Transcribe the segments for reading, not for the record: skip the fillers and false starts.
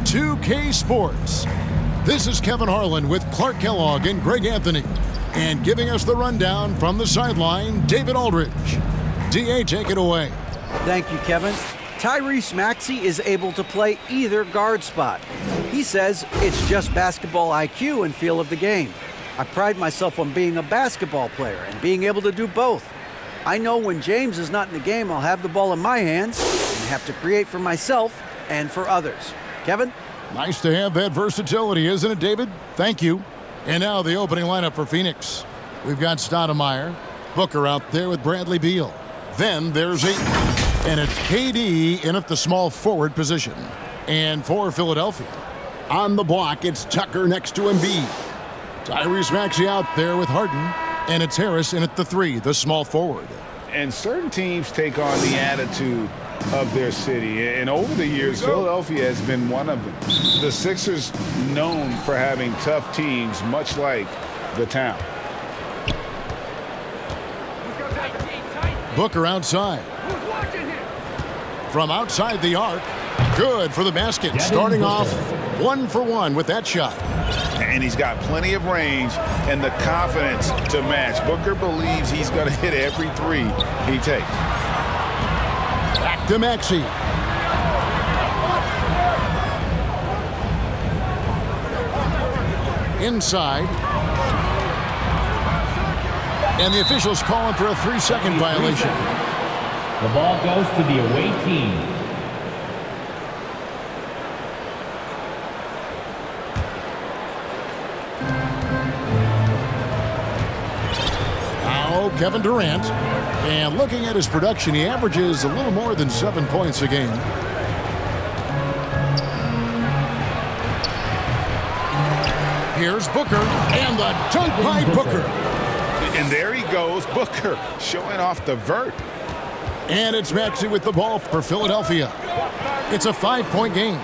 2K Sports. This is Kevin Harlan with Clark Kellogg and Greg Anthony. And giving us the rundown from the sideline, David Aldridge. DA, take it away. Thank you, Kevin. Tyrese Maxey is able to play either guard spot. He says it's just basketball IQ and feel of the game. I pride myself on being a basketball player and being able to do both. I know when James is not in the game, I'll have the ball in my hands and have to create for myself and for others. Kevin? Nice to have that versatility, isn't it, David? Thank you. And now the opening lineup for Phoenix. We've got Stoudemire, Booker out there with Bradley Beal. Then there's Ayton, and it's KD in at the small forward position. And for Philadelphia, on the block, it's Tucker next to Embiid. Tyrese Maxey out there with Harden, and it's Harris in at the 3, the small forward. And certain teams take on the attitude of their city, and over the years, Philadelphia has been one of them. The Sixers known for having tough teams, much like the town. Booker outside. From outside the arc, good for the basket. Starting off 1 for 1 with that shot. And he's got plenty of range and the confidence to match. Booker believes he's going to hit every 3 he takes. Back to Maxey. Inside. And the officials calling for a 3-second violation. The ball goes to the away team. Now Kevin Durant. And looking at his production, he averages a little more than 7 points a game. Here's Booker, and the dunk by Booker. And there he goes, Booker, showing off the vert. And it's Maxey with the ball for Philadelphia. It's a 5-point game.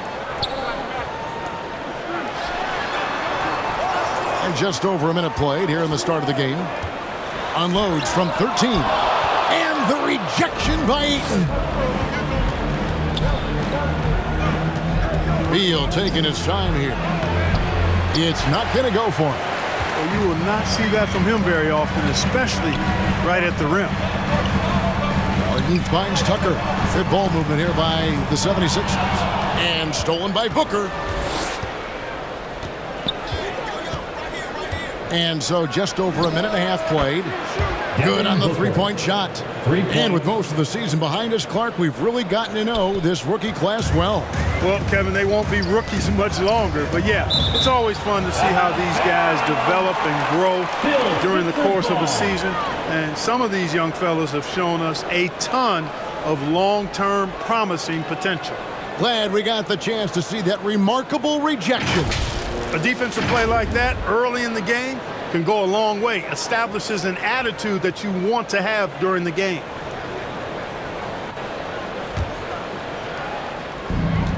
And just over a minute played here in the start of the game. Unloads from 13. And the rejection by Ayton. Beal taking his time here. It's not going to go for him. Well, you will not see that from him very often, especially right at the rim. Harden finds Tucker. Good ball movement here by the 76ers. And stolen by Booker. And so just over a minute and a half played. Good on the 3-point shot. And with most of the season behind us, Clark, we've really gotten to know this rookie class well. Well, Kevin, they won't be rookies much longer. But, yeah, it's always fun to see how these guys develop and grow during the course of a season. And some of these young fellas have shown us a ton of long-term promising potential. Glad we got the chance to see that remarkable rejection. A defensive play like that early in the game can go a long way. Establishes an attitude that you want to have during the game.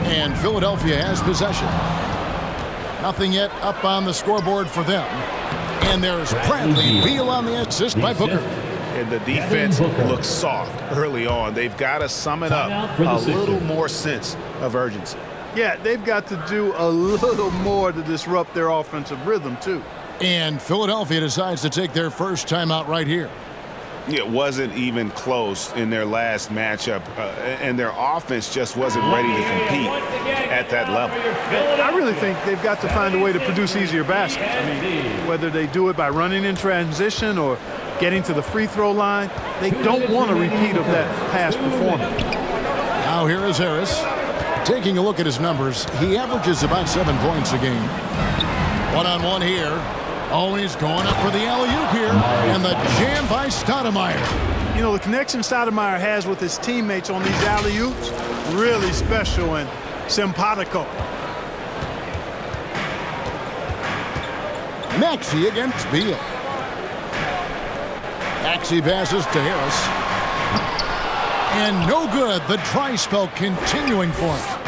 And Philadelphia has possession. Nothing yet up on the scoreboard for them. And there's Bradley Beal on the assist by Booker. And the defense looks soft early on. They've got to sum it up a little more sense of urgency. Yeah, they've got to do a little more to disrupt their offensive rhythm, too. And Philadelphia decides to take their first timeout right here. It wasn't even close in their last matchup, and their offense just wasn't ready to compete at that level. I really think they've got to find a way to produce easier baskets. I mean, whether they do it by running in transition or getting to the free throw line, they don't want a repeat of that past performance. Now here is Harris. Taking a look at his numbers, he averages about 7 points a game. One-on-one here. Oh, he's going up for the alley-oop here. And the jam by Stoudemire. You know, the connection Stoudemire has with his teammates on these alley-oops, really special and simpatico. Maxey against Beal. Maxey passes to Harris. And no good. The dry spell continuing for him.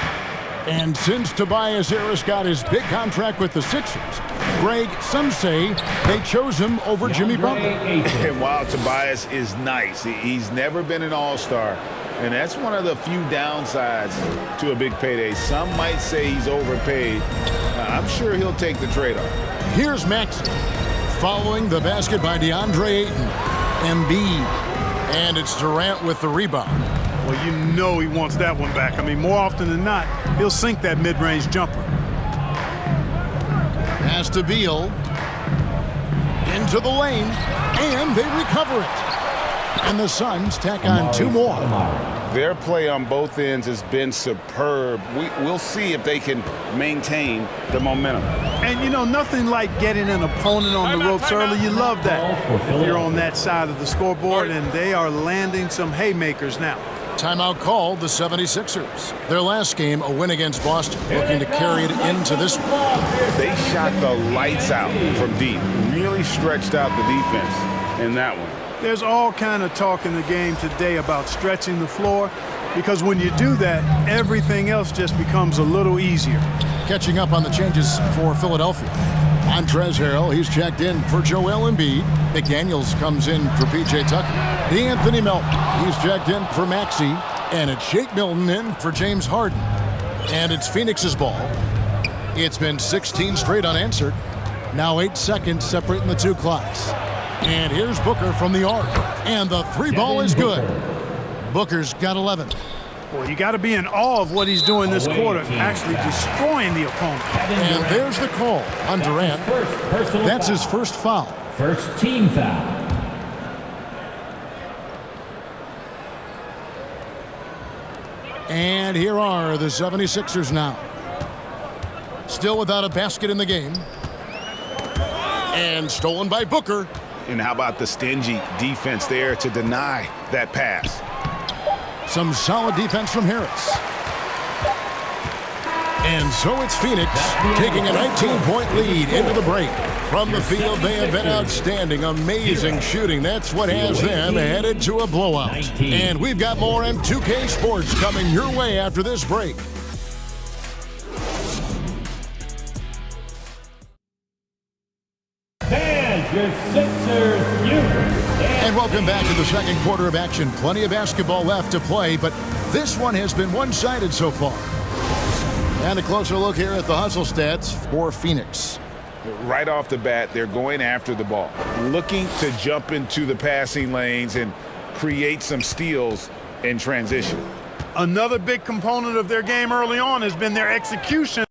And since Tobias Harris got his big contract with the Sixers, Greg, some say they chose him over Jimmy Butler. And while Tobias is nice, he's never been an all-star, And that's one of the few downsides to a big payday. Some might say he's overpaid. I'm sure he'll take the trade-off. Here's Maxey following the basket by DeAndre Ayton. Embiid. And it's Durant with the rebound. Well, you know he wants that one back. I mean, more often than not, he'll sink that mid-range jumper. Pass to Beal. Into the lane. And they recover it. And the Suns tack on 2 more. Their play on both ends has been superb. We'll see if they can maintain the momentum. And, you know, nothing like getting an opponent on the ropes early. You love that if you're on that side of the scoreboard, and they are landing some haymakers now. Timeout called the 76ers. Their last game, a win against Boston, looking to carry it into this one. They shot the lights out from deep, really stretched out the defense in that one. There's all kind of talk in the game today about stretching the floor, because when you do that, everything else just becomes a little easier. Catching up on the changes for Philadelphia. Montrezl Harrell, he's checked in for Joel Embiid. McDaniels comes in for P.J. Tucker. Anthony Melton, he's checked in for Maxey. And it's Shake Milton in for James Harden. And it's Phoenix's ball. It's been 16 straight unanswered. Now 8 seconds separating the 2 clocks. And here's Booker from the arc. And the 3 ball is good. Booker's got 11. Boy, you got to be in awe of what he's doing this quarter, actually destroying the opponent. And there's the call on Durant. That's his first foul. First team foul. And here are the 76ers now. Still without a basket in the game. And stolen by Booker. And how about the stingy defense there to deny that pass? Some solid defense from Harris. And so it's Phoenix taking a 19-point lead into the break. From the field, they have been outstanding, amazing shooting. That's what has them headed to a blowout. And we've got more M2K Sports coming your way after this break. Your Sixers Unis. And welcome back to the second quarter of action. Plenty of basketball left to play, but this one has been one-sided so far. And a closer look here at the hustle stats for Phoenix. Right off the bat, they're going after the ball, looking to jump into the passing lanes and create some steals in transition. Another big component of their game early on has been their execution.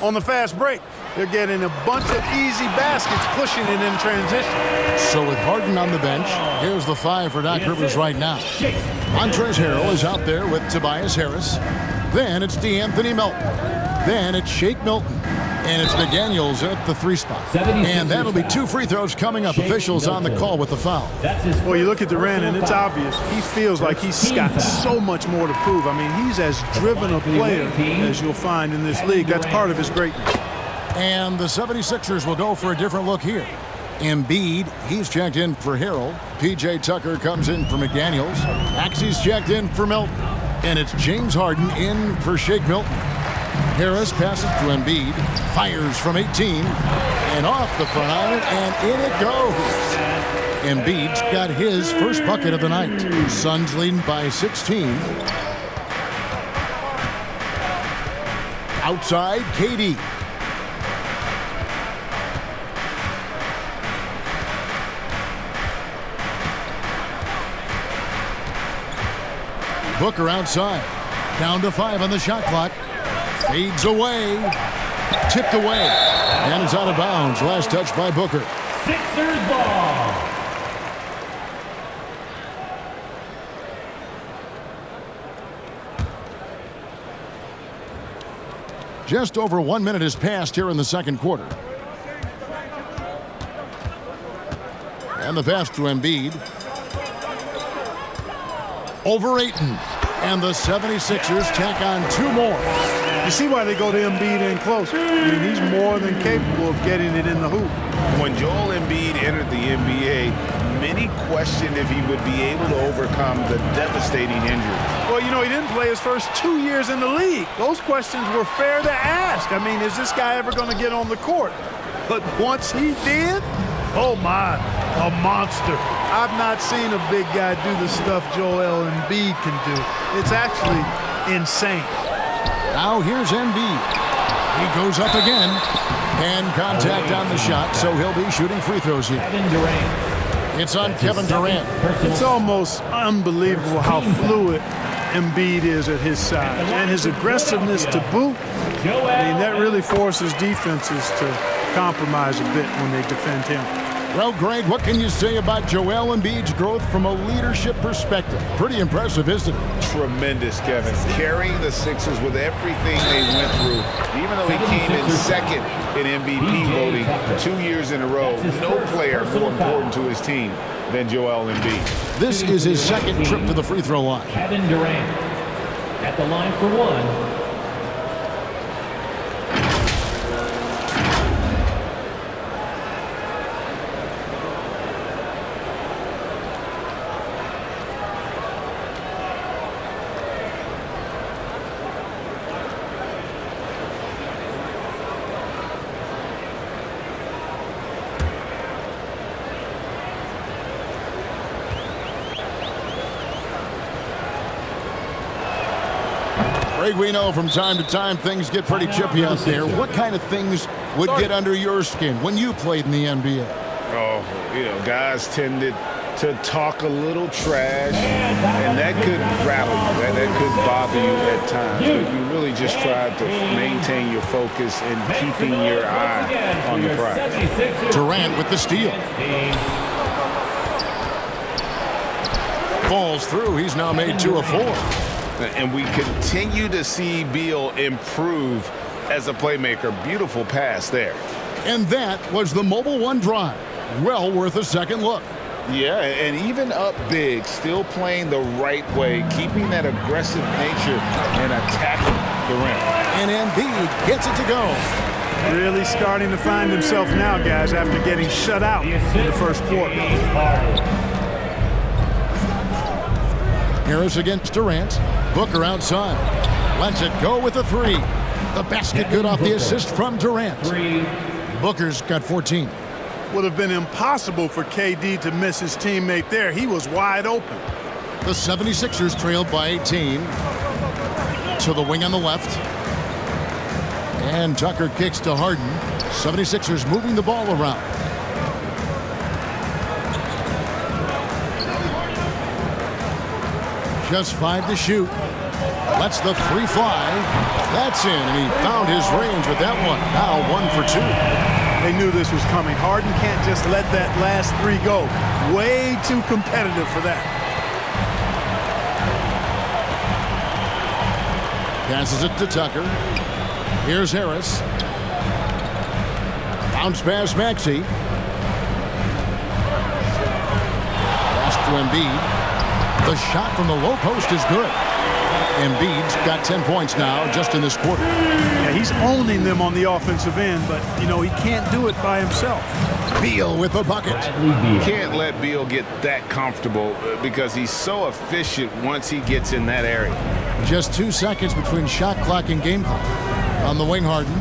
On the fast break, they're getting a bunch of easy baskets, pushing it in transition. So with Harden on the bench, here's the 5 for Doc Rivers right now. Montrezl Harrell is out there with Tobias Harris. Then it's DeAnthony Melton. Then it's Shake Milton. And it's McDaniels at the 3 spot. And that'll be 2 free throws coming up. Officials on the call with the foul. Well, you look at Durant, and it's obvious. He feels like he's got so much more to prove. I mean, he's as driven a player as you'll find in this league. That's part of his greatness. And the 76ers will go for a different look here. Embiid, he's checked in for Harrell. P.J. Tucker comes in for McDaniels. Maxey's checked in for Melton. And it's James Harden in for Shake Milton. Harris passes to Embiid, fires from 18, and off the front, and in it goes. Embiid's got his first bucket of the night. Suns leading by 16. Outside, KD. Booker outside. Down to 5 on the shot clock. Fades away. Tipped away. And it's out of bounds. Last touch by Booker. Sixers ball. Just over 1 minute has passed here in the second quarter. And the pass to Embiid. Over Ayton. And the 76ers tack on 2 more. You see why they go to Embiid in close. I mean, he's more than capable of getting it in the hoop. When Joel Embiid entered the NBA, many questioned if he would be able to overcome the devastating injury. Well, you know, he didn't play his first 2 years in the league. Those questions were fair to ask. I mean, is this guy ever going to get on the court? But once he did, oh my, a monster. I've not seen a big guy do the stuff Joel Embiid can do. It's actually insane. Now here's Embiid. He goes up again. And contact on the shot, so he'll be shooting free throws here. It's on Kevin Durant. It's almost unbelievable how fluid Embiid is at his size. And his aggressiveness to boot, I mean, that really forces defenses to compromise a bit when they defend him. Well, Greg, what can you say about Joel Embiid's growth from a leadership perspective? Pretty impressive, isn't it? Tremendous, Kevin. Carrying the Sixers with everything they went through. Even though he came in second in MVP voting 2 years in a row, no player more important to his team than Joel Embiid. This is his second trip to the free throw line. Kevin Durant at the line for one. Greg, we know from time to time things get pretty chippy out there. What kind of things would get under your skin when you played in the NBA? Oh, you know, guys tended to talk a little trash, and that could rattle you, that could bother you at times. But you really just tried to maintain your focus and keeping your eye on the prize. Durant with the steal. Falls through. He's now made 2 of 4. And we continue to see Beal improve as a playmaker. Beautiful pass there. And that was the Mobile One drive. Well worth a second look. Yeah, and even up big, still playing the right way, keeping that aggressive nature and attacking the rim. And Embiid gets it to go. Really starting to find himself now, guys, after getting shut out in the first quarter. Harris against Durant. Booker outside. Lets it go with a 3. The basket good off the assist from Durant. Booker's got 14. Would have been impossible for KD to miss his teammate there. He was wide open. The 76ers trailed by 18. To the wing on the left. And Tucker kicks to Harden. 76ers moving the ball around. Just 5 to shoot. Lets the 3 fly. That's in, and he found his range with that one. Now 1 for 2. They knew this was coming. Harden can't just let that last 3 go. Way too competitive for that. Passes it to Tucker. Here's Harris. Bounce pass Maxey. Pass to Embiid. The shot from the low post is good. Embiid's got 10 points now just in this quarter. Yeah, he's owning them on the offensive end, but, you know, he can't do it by himself. Beal with the bucket. Can't let Beal get that comfortable because he's so efficient once he gets in that area. Just 2 seconds between shot clock and game clock. On the wing, Harden.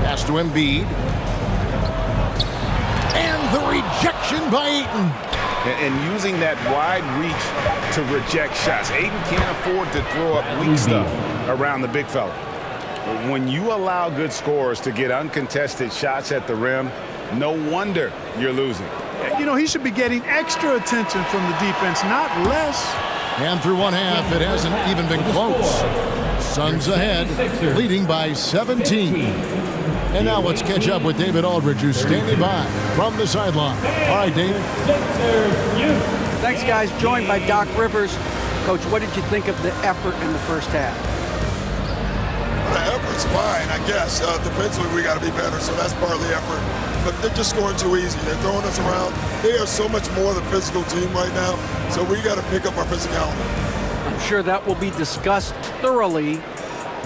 Pass to Embiid. And the rejection by Ayton. And using that wide reach to reject shots. Ayton can't afford to throw up weak stuff around the big fella. When you allow good scorers to get uncontested shots at the rim, no wonder you're losing. You know, he should be getting extra attention from the defense, not less. And through one half, it hasn't even been close. Suns ahead, leading by 17. And now let's catch up with David Aldridge, who's standing by from the sideline. All right, David. Thanks, guys. Joined by Doc Rivers. Coach, what did you think of the effort in the first half? The effort's fine, I guess. Defensively, we got to be better, so that's part of the effort. But they're just scoring too easy. They're throwing us around. They are so much more the physical team right now, so we got to pick up our physicality. I'm sure that will be discussed thoroughly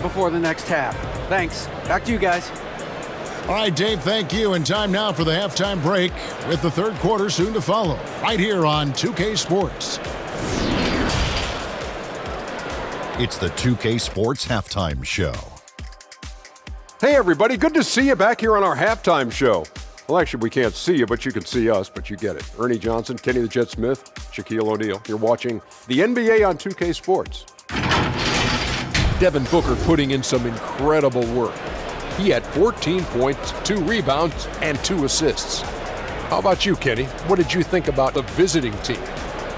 before the next half. Thanks. Back to you guys. All right, Dave, thank you. And time now for the halftime break with the third quarter soon to follow right here on 2K Sports. It's the 2K Sports Halftime Show. Hey, everybody. Good to see you back here on our halftime show. Well, actually, we can't see you, but you can see us, but you get it. Ernie Johnson, Kenny the Jet Smith, Shaquille O'Neal. You're watching the NBA on 2K Sports. Devin Booker putting in some incredible work. He had 14 points, 2 rebounds, and 2 assists. How about you, Kenny? What did you think about the visiting team?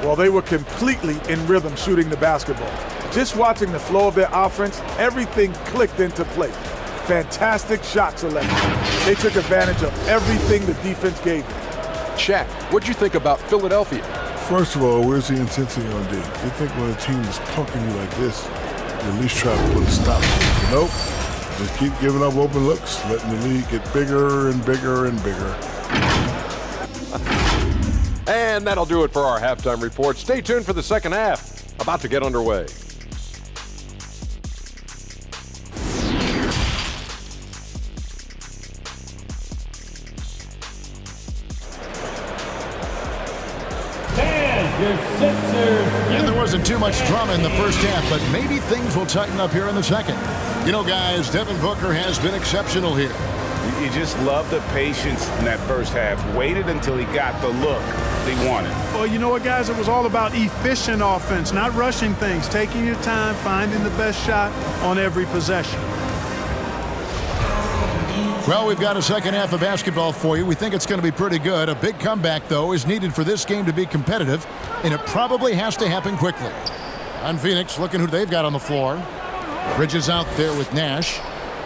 Well, they were completely in rhythm shooting the basketball. Just watching the flow of their offense, everything clicked into place. Fantastic shot selection. They took advantage of everything the defense gave them. Shaq, what'd you think about Philadelphia? First of all, where's the intensity on D? You think when a team is punking you like this, you at least try to put a stop to it. Nope. Just keep giving up open looks, letting the league get bigger and bigger and bigger. And that'll do it for our halftime report. Stay tuned for the second half. About to get underway. And there wasn't too much drama in the first half, but maybe things will tighten up here in the second. You know, guys, Devin Booker has been exceptional here. You just love the patience in that first half. Waited until he got the look they wanted. Well, you know what, guys? It was all about efficient offense, not rushing things, taking your time, finding the best shot on every possession. Well, we've got a second half of basketball for you. We think it's going to be pretty good. A big comeback, though, is needed for this game to be competitive, and it probably has to happen quickly. On Phoenix, looking who they've got on the floor. Bridges out there with Nash.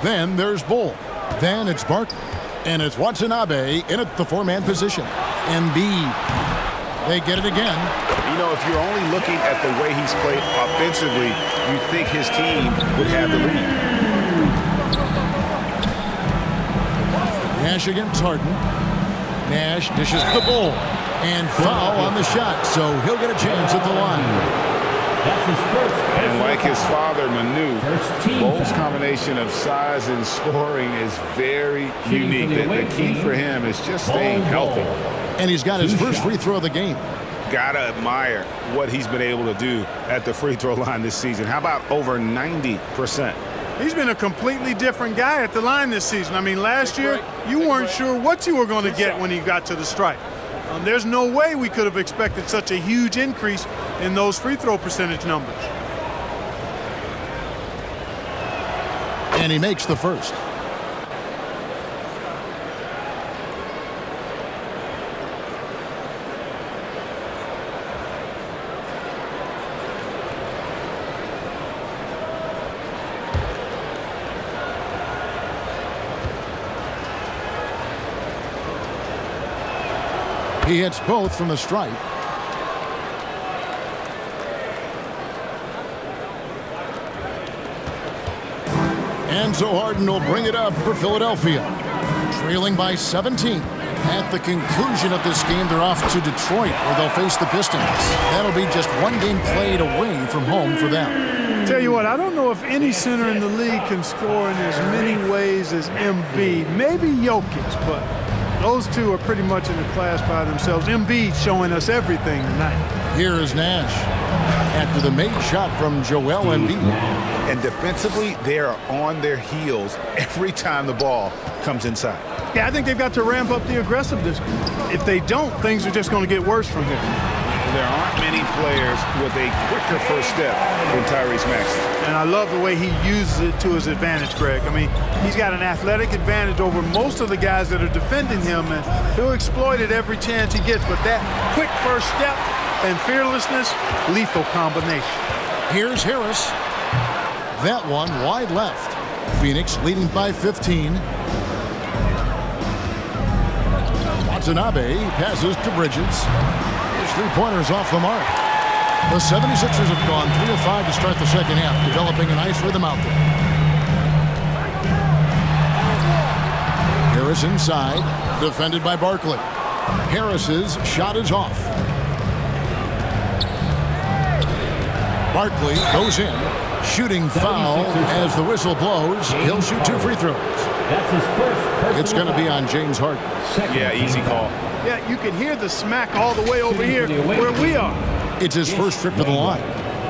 Then there's Bull. Then it's Barton. And it's Watanabe in at the 4-man position. Embiid. They get it again. You know, if you're only looking at the way he's played offensively, you think his team would have the lead. Nash against Harden. Nash dishes the Bull. And foul on the shot, so he'll get a chance at the line. And like his father, Manu, Bull's combination of size and scoring is very unique. The key for him is just staying healthy. And he's got his first free throw of the game. Gotta admire what he's been able to do at the free throw line this season. How about over 90%? He's been a completely different guy at the line this season. I mean, last year, you weren't sure what you were going to get when he got to the stripe. There's no way we could have expected such a huge increase in those free throw percentage numbers. And he makes the first. He hits both from the stripe. And so Harden will bring it up for Philadelphia. Trailing by 17. At the conclusion of this game, they're off to Detroit, where they'll face the Pistons. That'll be just one game played away from home for them. Tell you what, I don't know if any center in the league can score in as many ways as Embiid. Maybe Jokic, but those two are pretty much in a class by themselves. Embiid showing us everything tonight. Here is Nash after the made shot from Joel Embiid. And defensively, they are on their heels every time the ball comes inside. Yeah, I think they've got to ramp up the aggressiveness. If they don't, things are just going to get worse from here. There aren't many players with a quicker first step than Tyrese Maxey. And I love the way he uses it to his advantage, Greg. I mean, he's got an athletic advantage over most of the guys that are defending him, and he'll exploit it every chance he gets. But that quick first step and fearlessness, lethal combination. Here's Harris. That one wide left. Phoenix leading by 15. Watanabe passes to Bridges. His three-pointers off the mark. The 76ers have gone 3 of 5 to start the second half, developing a nice rhythm out there. Harris inside, defended by Barkley. Harris's shot is off. Barkley goes in. Shooting foul as the whistle blows. He'll shoot 2 free throws. That's his first. It's going to be on James Harden. Yeah, easy call. Yeah, you can hear the smack all the way over here where we are. It's his first trip to the line.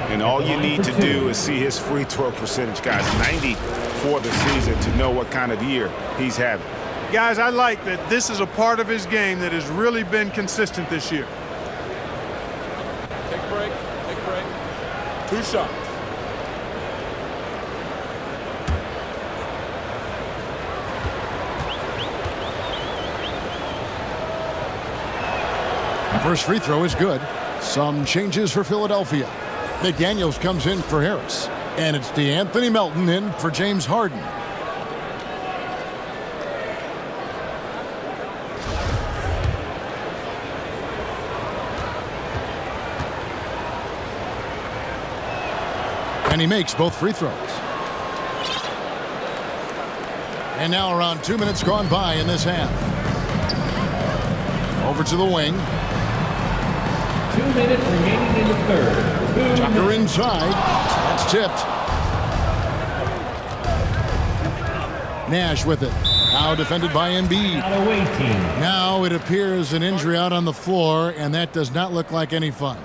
And all you need to do is see his free throw percentage, guys. 90 for the season to know what kind of year he's having. Guys, I like that this is a part of his game that has really been consistent this year. Take a break. Take a break. 2 shots. First free throw is good. Some changes for Philadelphia. McDaniels comes in for Harris. And it's DeAnthony Melton in for James Harden. And he makes both free throws. And now around 2 minutes gone by in this half. Over to the wing. 2 minutes remaining in the third. Tucker inside. That's tipped. Nash with it. Now defended by Embiid. Now it appears an injury out on the floor, and that does not look like any fun.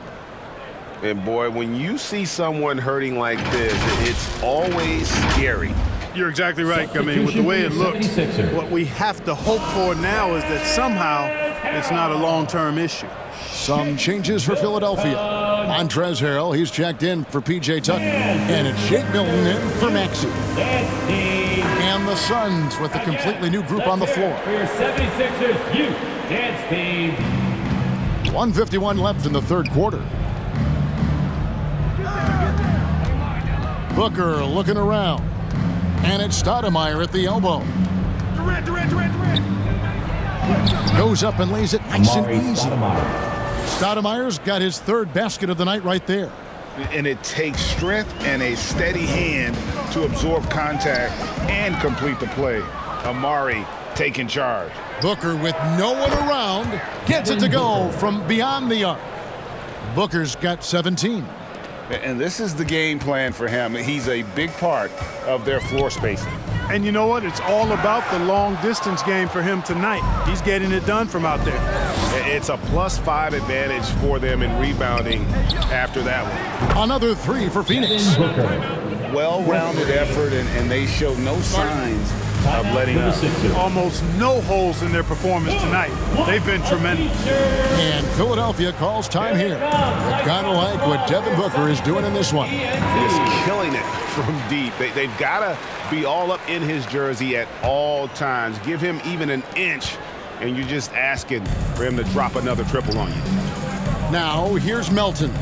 And boy, when you see someone hurting like this, it's always scary. You're exactly right. I mean, with the way it looks, what we have to hope for now is that somehow it's not a long-term issue. Some changes for Philadelphia. Montrezl Harrell, he's checked in for P.J. Tucker. And it's Shake Milton in for Maxey. And the Suns with a completely new group on the floor. For your 76ers, you dance team. 1:51 left in the third quarter. Booker looking around. And it's Stoudemire at the elbow. Durant. Goes up and lays it nice and easy. Stoudemire's got his third basket of the night right there. And it takes strength and a steady hand to absorb contact and complete the play. Amari taking charge. Booker with no one around gets it to go from beyond the arc. Booker's got 17. And this is the game plan for him. He's a big part of their floor spacing. And you know what? It's all about the long-distance game for him tonight. He's getting it done from out there. It's a +5 advantage for them in rebounding after that one. Another 3 for Phoenix. Well-rounded effort, and they show no signs of letting up. Almost no holes in their performance tonight. They've been tremendous. And Philadelphia calls time here. Kind of like what Devin Booker is doing in this one. He's killing it from deep. They've got to be all up in his jersey at all times. Give him even an inch, and you're just asking for him to drop another triple on you. Now, here's Melton.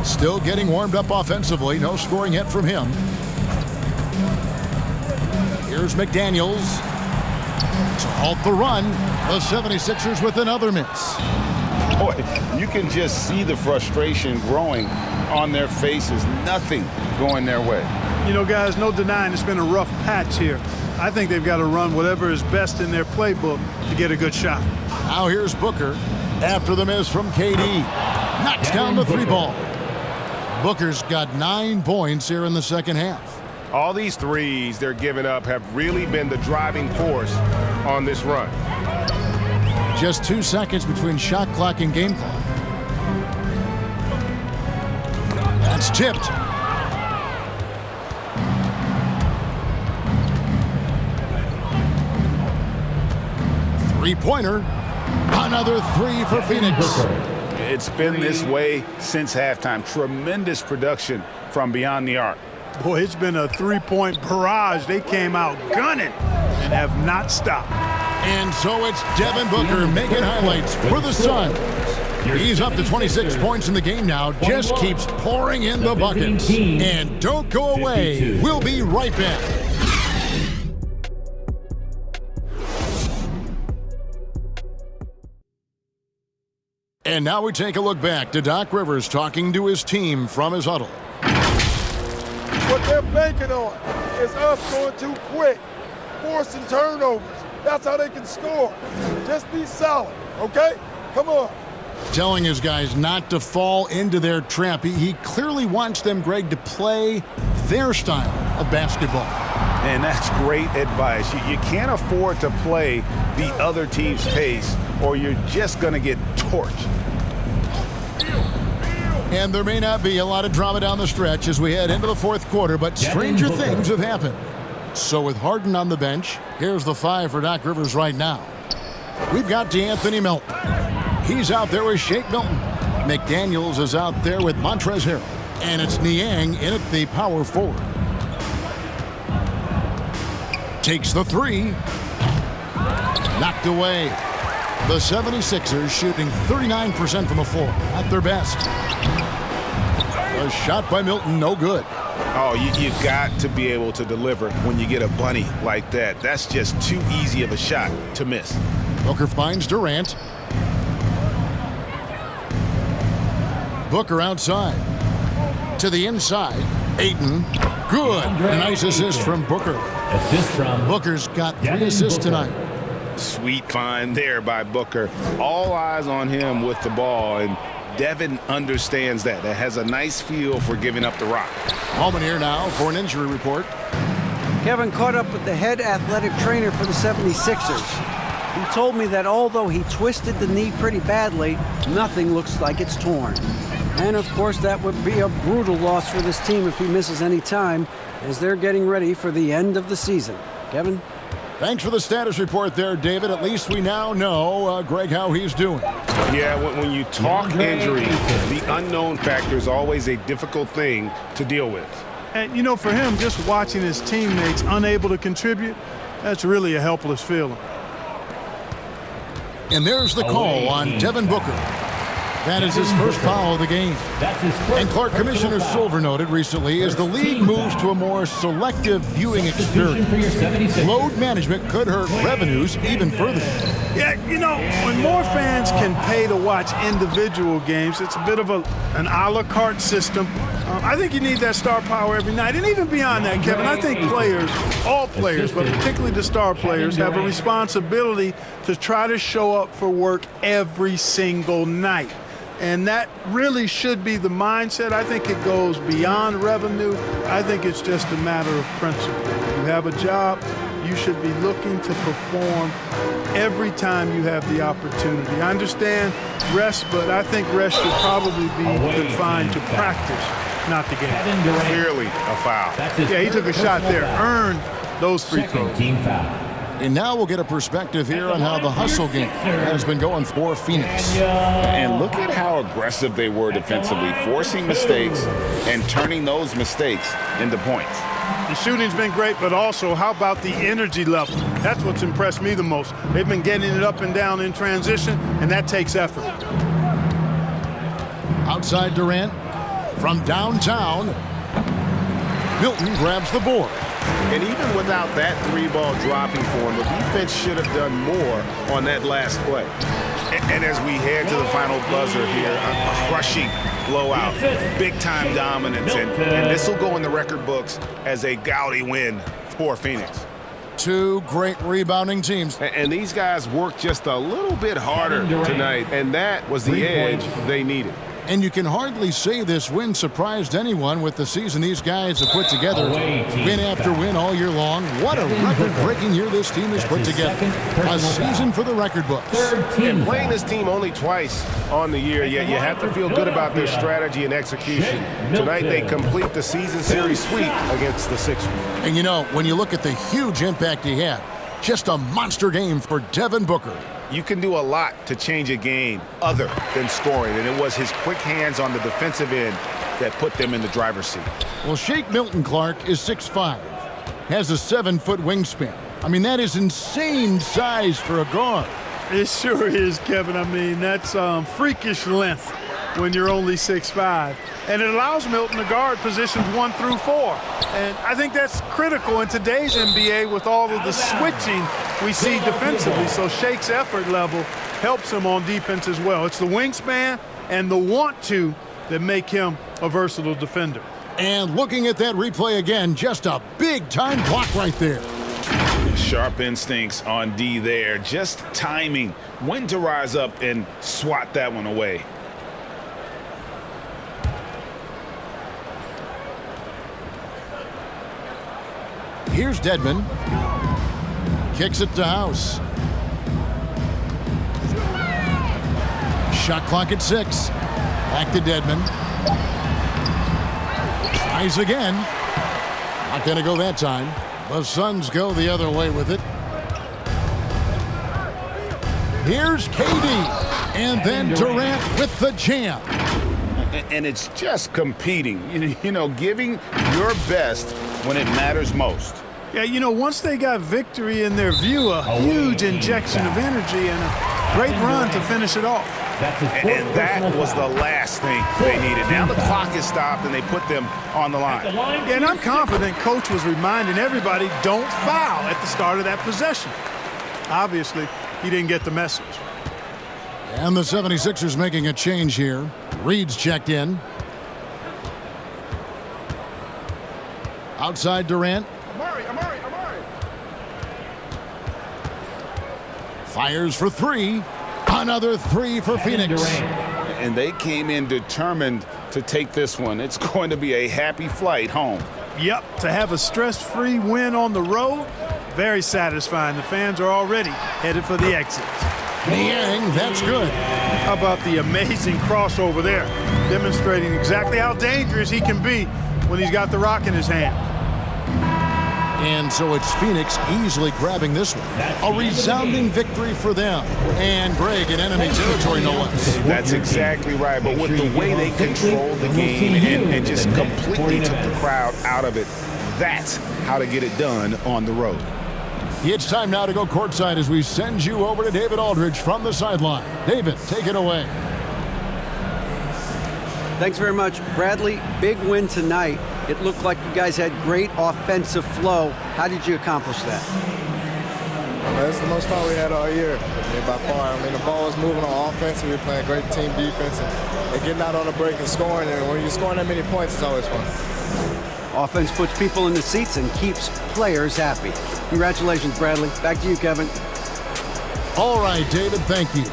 Still getting warmed up offensively. No scoring yet from him. Here's McDaniels to halt the run. The 76ers with another miss. Boy, you can just see the frustration growing on their faces. Nothing going their way. You know, guys, no denying it's been a rough patch here. I think they've got to run whatever is best in their playbook to get a good shot. Now here's Booker after the miss from KD. Knocks down the 3 ball. Booker's got 9 points here in the second half. All these threes they're giving up have really been the driving force on this run. Just 2 seconds between shot clock and game clock. That's tipped. Three-pointer. Another 3 for Phoenix. It's been this way since halftime. Tremendous production from beyond the arc. Boy, it's been a 3-point barrage. They came out gunning and have not stopped. And so it's Devin Booker making highlights for the Suns. He's up to 26 points in the game now. Just keeps pouring in the buckets. And don't go away. We'll be right back. And now we take a look back to Doc Rivers talking to his team from his huddle. What they're banking on is us going too quick, forcing turnovers. That's how they can score. Just be solid, okay? Come on. Telling his guys not to fall into their trap. He clearly wants them, Greg, to play their style of basketball. And that's great advice. You can't afford to play the other team's pace or you're just going to get torched. And there may not be a lot of drama down the stretch as we head into the fourth quarter, but stranger things have happened. So with Harden on the bench, here's the 5 for Doc Rivers right now. We've got D'Anthony Melton. He's out there with Shake Milton. McDaniels is out there with Montrezl Harrell. And it's Niang in at the power forward. Takes the 3. Knocked away. The 76ers shooting 39% from the floor. At their best. A shot by Milton, no good. Oh, you've got to be able to deliver when you get a bunny like that. That's just too easy of a shot to miss. Booker finds Durant. Booker outside. To the inside. Ayton. Good. A nice assist from Booker. Assist from Booker's got 3 assists tonight. Sweet find there by Booker. All eyes on him with the ball, and Devin understands that. That has a nice feel for giving up the rock. Holman here now for an injury report. Kevin caught up with the head athletic trainer for the 76ers. He told me that although he twisted the knee pretty badly, nothing looks like it's torn. And of course, that would be a brutal loss for this team if he misses any time, as they're getting ready for the end of the season. Kevin? Thanks for the status report there, David. At least we now know, Greg, how he's doing. Yeah, when you talk injury, the unknown factor is always a difficult thing to deal with. And, you know, for him, just watching his teammates unable to contribute, that's really a helpless feeling. And there's the call on Devin Booker. That is his first foul of the game. And Clark, Commissioner Silver noted recently, as the league moves to a more selective viewing experience, load management could hurt revenues even further. Yeah, you know, when more fans can pay to watch individual games, it's a bit of an a la carte system. I think you need that star power every night. And even beyond that, Kevin, I think players, all players, but particularly the star players, have a responsibility to try to show up for work every single night. And that really should be the mindset. I think it goes beyond revenue. I think it's just a matter of principle. You have a job, you should be looking to perform every time you have the opportunity. I understand rest, but I think rest should probably be confined to practice, not the game. Clearly a foul. Yeah, he took a shot there, earned those free throws. Team foul. And now we'll get a perspective here on how the hustle game has been going for Phoenix. And look at how aggressive they were defensively, forcing mistakes and turning those mistakes into points. The shooting's been great, but also how about the energy level? That's what's impressed me the most. They've been getting it up and down in transition, and that takes effort. Outside Durant, from downtown, Milton grabs the board. And even without that 3-ball dropping for him, the defense should have done more on that last play. And as we head to the final buzzer here, a crushing blowout, big-time dominance, and this will go in the record books as a gaudy win for Phoenix. 2 great rebounding teams. And these guys worked just a little bit harder tonight, and that was the edge they needed. And you can hardly say this win surprised anyone with the season these guys have put together. Win after win all year long. What a record-breaking year this team has put together. A season for the record books. And playing this team only twice on the year, yet you have to feel good about their strategy and execution. Tonight they complete the season series sweep against the Sixers. And you know, when you look at the huge impact he had, just a monster game for Devin Booker. You can do a lot to change a game other than scoring, and it was his quick hands on the defensive end that put them in the driver's seat. Well, Shake Milton Clark is 6'5", has a 7-foot wingspan. I mean, that is insane size for a guard. It sure is, Kevin. I mean, that's freakish length when you're only 6'5". And it allows Milton to guard positions 1 through 4. And I think that's critical in today's NBA with all of the switching we see defensively. So Shake's effort level helps him on defense as well. It's the wingspan and the want to that make him a versatile defender. And looking at that replay again, just a big-time block right there. Sharp instincts on D there. Just timing when to rise up and swat that one away. Here's Dedmon. Kicks it to House. Shot clock at 6. Back to Dedmon. Tries again. Not going to go that time. The Suns go the other way with it. Here's KD. And then Durant with the jam. And it's just competing, you know, giving your best when it matters most. Yeah, you know, once they got victory in their view, a huge injection of energy and a great run to finish it off. And that was the last thing they needed. Now the clock is stopped and they put them on the line. Yeah, and I'm confident Coach was reminding everybody, don't foul at the start of that possession. Obviously, he didn't get the message. And the 76ers making a change here. Reed's checked in. Outside Durant. Fires for 3. Another 3 for Phoenix. And they came in determined to take this one. It's going to be a happy flight home. Yep, to have a stress-free win on the road, very satisfying. The fans are already headed for the exits. Niang, that's good. How about the amazing crossover there, demonstrating exactly how dangerous he can be when he's got the rock in his hand. And so it's Phoenix easily grabbing this one. A resounding victory for them. And Greg in enemy territory, no less. That's exactly right. But with the way they controlled the game and just completely took the crowd out of it, that's how to get it done on the road. It's time now to go courtside as we send you over to David Aldridge from the sideline. David, take it away. Thanks very much, Bradley. Big win tonight. It looked like you guys had great offensive flow. How did you accomplish that? That's the most fun we had all year. By far. I mean, the ball was moving on offense, and we were playing great team defense, and getting out on the break and scoring. And when you're scoring that many points, it's always fun. Offense puts people in the seats and keeps players happy. Congratulations, Bradley. Back to you, Kevin. All right, David, thank you.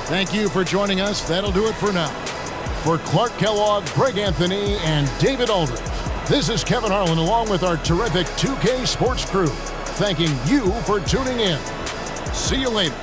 Thank you for joining us. That'll do it for now. For Clark Kellogg, Greg Anthony, and David Aldridge, this is Kevin Harlan along with our terrific 2K Sports crew, thanking you for tuning in. See you later.